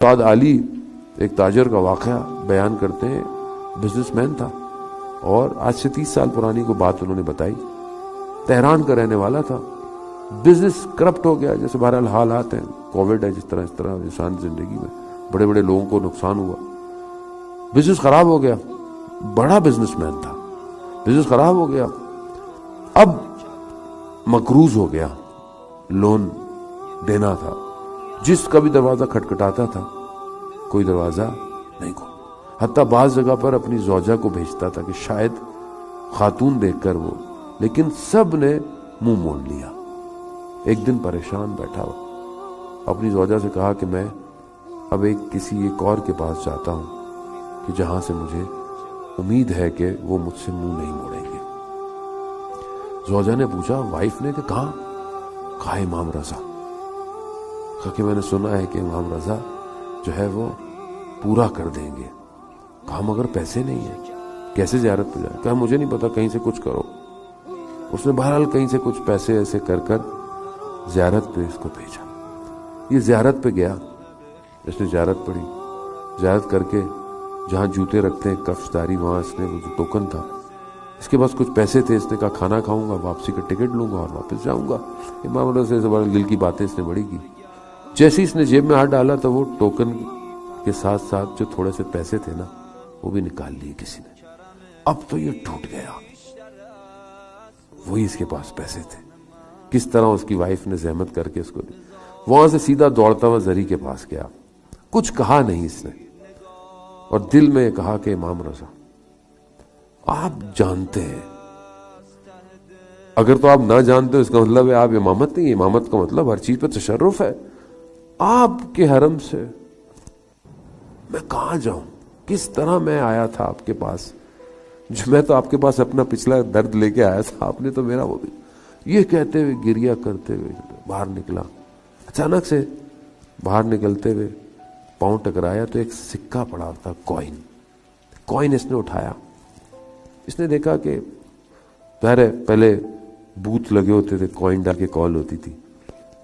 سعد علی ایک تاجر کا واقعہ بیان کرتے ہیں، بزنس مین تھا اور آج سے 30 سال پرانی کو بات انہوں نے بتائی. تہران کا رہنے والا تھا، بزنس کرپٹ ہو گیا، جیسے بہرحال حالات ہیں، کووڈ ہے، اس طرح انسان زندگی میں بڑے بڑے لوگوں کو نقصان ہوا، بزنس خراب ہو گیا. بڑا بزنس مین تھا، بزنس خراب ہو گیا، اب مقروض ہو گیا، لون دینا تھا. جس کا بھی دروازہ کھٹکھٹاتا تھا کوئی دروازہ نہیں کھول، حتیٰ بعض جگہ پر اپنی زوجہ کو بھیجتا تھا کہ شاید خاتون دیکھ کر وہ، لیکن سب نے منہ موڑ لیا. ایک دن پریشان بیٹھا ہوا، اپنی زوجہ سے کہا کہ میں اب کسی ایک اور کے پاس جاتا ہوں کہ جہاں سے مجھے امید ہے کہ وہ مجھ سے منہ نہیں موڑیں گے. زوجہ نے پوچھا، وائف نے، کہ کہاں؟ کہا امام رضا. کہا کہ میں نے سنا ہے کہ امام رضا جو ہے وہ پورا کر دیں گے. کہا مگر پیسے نہیں ہیں، کیسے زیارت پہ جائے؟ کہا مجھے نہیں پتا، کہیں سے کچھ کرو. اس نے بہرحال کہیں سے کچھ پیسے ایسے کر زیارت پہ اس کو بھیجا. یہ زیارت پہ گیا، اس نے زیارت پڑھی، زیارت کر کے جہاں جوتے رکھتے ہیں کفشداری، وہاں اس نے وہ جو ٹوکن تھا، اس کے پاس کچھ پیسے تھے، اس نے کہا کھانا کھاؤں گا، واپسی کا ٹکٹ لوں گا اور واپس جاؤں گا. امام رضا سے بڑا دل کی باتیں اس نے بڑی کی. جیسے اس نے جیب میں ہاتھ ڈالا تو وہ ٹوکن کے ساتھ ساتھ جو تھوڑے سے پیسے تھے نا، وہ بھی نکال لیے کسی نے. اب تو یہ ٹوٹ گیا، وہی اس کے پاس پیسے تھے. کس طرح اس کی وائف نے زحمت کر کے اس کو دی. وہاں سے سیدھا دوڑتا ہوا زری کے پاس گیا، کچھ کہا نہیں اس نے، اور دل میں کہا کہ امام رضا آپ جانتے ہیں، اگر تو آپ نہ جانتے ہو اس کا مطلب ہے آپ امامت نہیں. امامت کا مطلب ہر چیز پہ تشرف ہے. آپ کے حرم سے میں کہاں جاؤں؟ کس طرح میں آیا تھا آپ کے پاس، جو میں تو آپ کے پاس اپنا پچھلا درد لے کے آیا تھا، آپ نے تو میرا وہ بھی. یہ کہتے ہوئے گریہ کرتے ہوئے باہر نکلا. اچانک سے باہر نکلتے ہوئے پاؤں ٹکرایا تو ایک سکہ پڑا تھا، کوئن اس نے اٹھایا. اس نے دیکھا کہ پہلے بوت لگے ہوتے تھے، کوئن ڈال کے کال ہوتی تھی.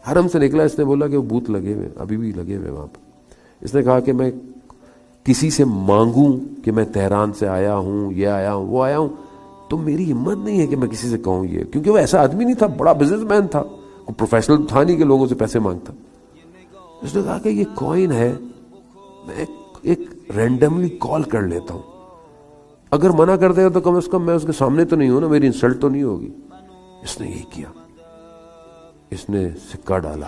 حرم سے نکلا، اس نے بولا کہ وہ بوت لگے ہوئے، ابھی بھی لگے ہوئے وہاں پہ. اس نے کہا کہ میں کسی سے مانگوں کہ میں تہران سے آیا ہوں، یہ آیا ہوں، وہ آیا ہوں، تو میری ہمت نہیں ہے کہ میں کسی سے کہوں یہ، کیونکہ وہ ایسا آدمی نہیں تھا، بڑا بزنس مین تھا، کوئی پروفیشنل تھا نہیں کہ لوگوں سے پیسے مانگتا. اس نے کہا کہ یہ کوئن ہے، میں ایک رینڈملی کال کر لیتا ہوں، اگر منع کر دے گا تو کم از کم میں اس کے سامنے تو نہیں ہوں نا، میری انسلٹ تو نہیں ہوگی. اس نے یہی کیا، اس نے سکہ ڈالا،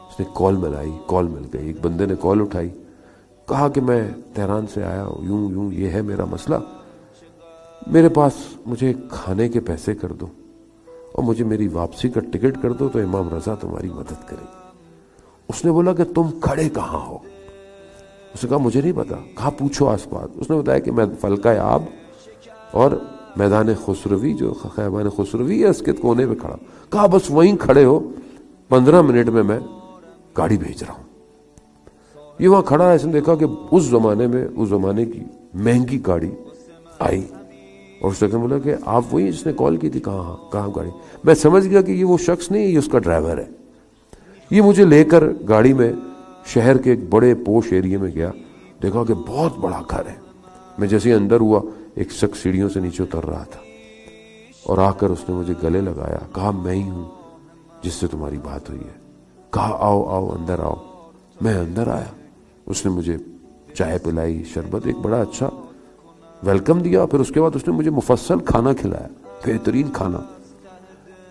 اس نے کال ملائی، کال مل گئی. ایک بندے نے کال اٹھائی، کہا کہ میں تہران سے آیا ہوں، یوں یہ ہے میرا مسئلہ، میرے پاس مجھے کھانے کے پیسے کر دو اور مجھے میری واپسی کا ٹکٹ کر دو تو امام رضا تمہاری مدد کرے. اس نے بولا کہ تم کھڑے کہاں ہو؟ اس نے کہا مجھے نہیں پتا. کہا پوچھو آس پاس. اس نے بتایا کہ میں فلکہ آب اور میدان خسروی، جو خیابان خسروی ہے، اس کے کونے پہ کھڑا. کہا بس وہیں کھڑے ہو، 15 منٹ میں گاڑی بھیج رہا ہوں. یہ وہاں کھڑا ہے. اس نے دیکھا کہ اس زمانے کی مہنگی گاڑی آئی، اور اس نے بولا کہ آپ وہی جس نے کال کی تھی؟ کہاں گاڑی؟ میں سمجھ گیا کہ یہ وہ شخص نہیں، یہ اس کا ڈرائیور ہے. یہ مجھے لے کر گاڑی میں شہر کے ایک بڑے پوش ایریے میں گیا. دیکھا کہ بہت بڑا گھر ہے. میں جیسے ہی اندر ہوا، ایک شخص سیڑھیوں سے نیچے اتر رہا تھا اور آ کر اس نے مجھے گلے لگایا. کہا میں ہی ہوں جس سے تمہاری بات ہوئی ہے. کہا آؤ اندر آؤ. میں اندر آیا. اس نے مجھے چائے پلائی، شربت، ایک بڑا اچھا ویلکم دیا. پھر اس کے بعد اس نے مجھے مفصل کھانا کھلایا، بہترین کھانا.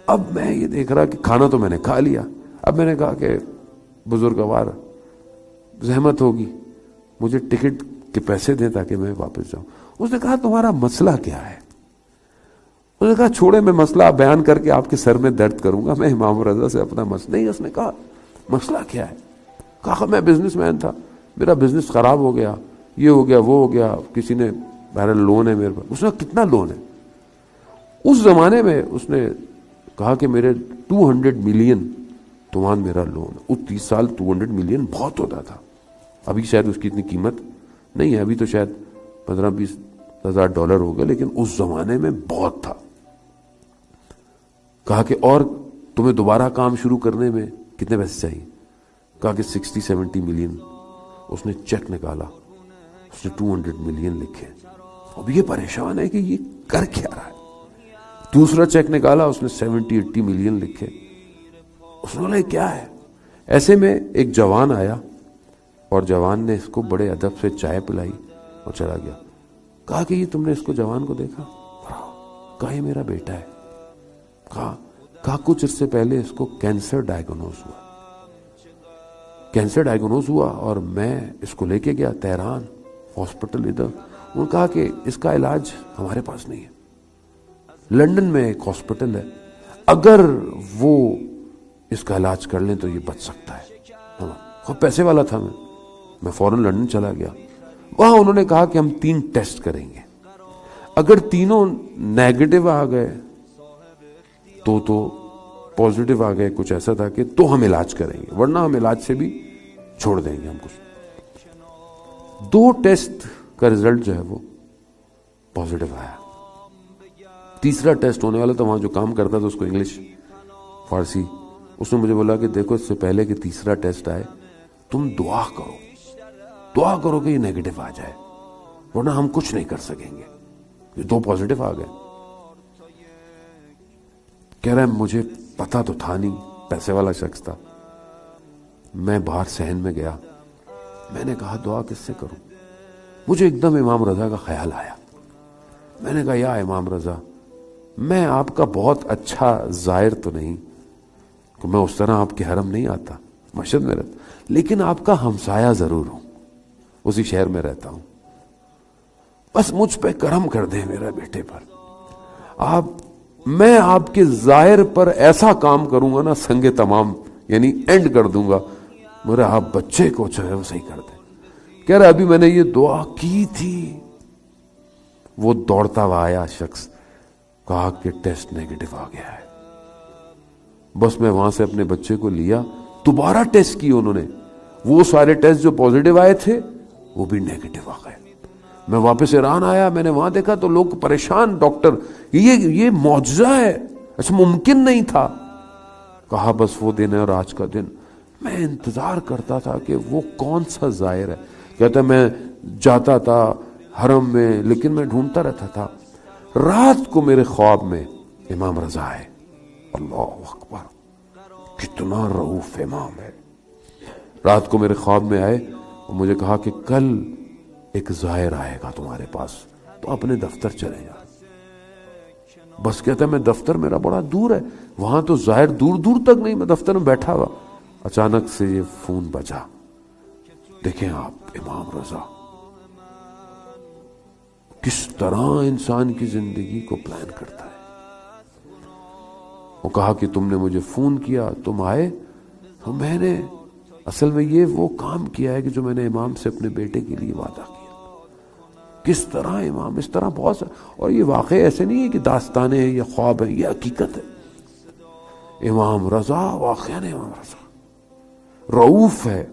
اب میں یہ دیکھ رہا کہ کھانا تو میں نے کھا لیا. اب میں نے کہا کہ بزرگوار زحمت ہوگی، مجھے ٹکٹ کے پیسے دیں تاکہ میں واپس جاؤں. اس نے کہا تمہارا مسئلہ کیا ہے؟ اس نے کہا چھوڑے، میں مسئلہ بیان کر کے آپ کے سر میں درد کروں گا، میں امام رضا سے اپنا مسئلہ نہیں. اس نے کہا مسئلہ کیا ہے؟ کہا میں بزنس مین تھا، میرا بزنس خراب ہو گیا، یہ ہو گیا، وہ ہو گیا، کسی نے بہرحال لون ہے میرے پاس. اس نے کہا کتنا لون ہے؟ اس زمانے میں اس نے کہا کہ میرے 200 ملین تومان میرا لون. اس 30 سال 200 ملین بہت ہوتا تھا. ابھی شاید اس کی اتنی قیمت نہیں ہے، ابھی تو شاید 15-20 ہزار ڈالر ہوگا، لیکن اس زمانے میں بہت تھا. کہا کہ اور تمہیں دوبارہ کام شروع کرنے میں کتنے پیسے چاہیے؟ کہا کہ 60-70 ملین. اس نے چیک نکالا, اس نے 200 ملین لکھے. اب یہ پریشان ہے کہ یہ کر کیا رہا ہے. دوسرا چیک نکالا, اس نے 70-80 ملین لکھے. اس نے بولا یہ کیا ہے. ایسے میں ایک جوان آیا اور جوان نے اس کو بڑے ادب سے چائے پلائی اور چلا گیا. کہا کہ یہ تم نے اس کو جوان کو دیکھا؟ کہا یہ میرا بیٹا ہے. کہا کچھ عرصے پہلے اس کو کینسر ڈائیگنوز ہوا. کینسر ڈائیگنوز ہوا اور میں اس کو لے کے گیا تہران ہاسپٹل ادھر. انہوں نے کہا کہ اس کا علاج ہمارے پاس نہیں ہے. لندن میں ایک ہاسپٹل ہے, اگر وہ اس کا علاج کر لیں تو یہ بچ سکتا ہے. خود پیسے والا تھا میں فوراً لندن چلا گیا. وہاں انہوں نے کہا کہ ہم 3 ٹیسٹ کریں گے, اگر تینوں نیگیٹو آ گئے تو پوزیٹو آ گئے, کچھ ایسا تھا کہ تو ہم علاج کریں گے, ورنہ ہم علاج سے بھی چھوڑ دیں گے. ہم کچھ 2 ٹیسٹ کا رزلٹ جو ہے وہ پوزیٹو آیا. تیسرا ٹیسٹ ہونے والا تھا, وہاں جو کام کرتا تھا اس کو انگلش فارسی, اس نے مجھے بولا کہ دیکھو اس سے پہلے کہ تیسرا ٹیسٹ آئے تم دعا کرو کہ یہ نیگیٹو آ جائے, ورنہ ہم کچھ نہیں کر سکیں گے. یہ 2 پوزیٹو آ گئے. کہہ رہا ہے مجھے پتا تو تھا نہیں, پیسے والا شخص تھا. میں باہر صحن میں گیا, میں نے کہا دعا کس سے کروں. مجھے ایک دم امام رضا کا خیال آیا. میں نے کہا یا امام رضا, میں آپ کا بہت اچھا زائر تو نہیں, کہ میں اس طرح آپ کے حرم نہیں آتا, مشہد میں رہتا, لیکن آپ کا ہمسایہ ضرور ہوں, اسی شہر میں رہتا ہوں. بس مجھ پہ کرم کر دیں میرے بیٹے پر. میں آپ کے ظاہر پر ایسا کام کروں گا نا سنگ تمام, یعنی اینڈ کر دوں گا, میرے آپ بچے کو چاہے وہ صحیح کر دیں. کہہ رہا ابھی میں نے یہ دعا کی تھی, وہ دوڑتا ہوا آیا شخص, کہا کہ ٹیسٹ نیگیٹو آ گیا ہے. بس میں وہاں سے اپنے بچے کو لیا, دوبارہ ٹیسٹ کیے انہوں نے, وہ سارے ٹیسٹ جو پوزیٹو آئے تھے وہ بھی نیگیٹو آ گئے. میں واپس ایران آیا, میں نے وہاں دیکھا تو لوگ پریشان, ڈاکٹر یہ معجزہ ہے, ایسا ممکن نہیں تھا. کہا بس وہ دن ہے اور آج کا دن. میں انتظار کرتا تھا کہ وہ کون سا ظاہر ہے. کہتا میں جاتا تھا حرم میں, لیکن میں ڈھونڈتا رہتا تھا. رات کو میرے خواب میں امام رضا ہے. اللہ اکبر, کتنا رؤوف امام ہے. رات کو میرے خواب میں آئے اور مجھے کہا کہ کل ایک ظاہر آئے گا تمہارے پاس, تو اپنے دفتر چلے جا. بس کہتا ہے میں دفتر میرا بڑا دور ہے, وہاں تو ظاہر دور دور تک نہیں, میں دفتر میں بیٹھا ہوا. اچانک سے یہ فون بجا. دیکھیں آپ امام رضا کس طرح انسان کی زندگی کو پلان کرتا ہے. وہ کہا کہ تم نے مجھے فون کیا, تم آئے, تو میں نے اصل میں یہ وہ کام کیا ہے کہ جو میں نے امام سے اپنے بیٹے کے لیے وعدہ کیا. کس طرح امام, اس طرح بہت سا, اور یہ واقعی ایسے نہیں ہے کہ داستانیں ہیں یا خواب ہے, یہ حقیقت ہے. امام رضا واقعی امام رضا رؤوف ہے.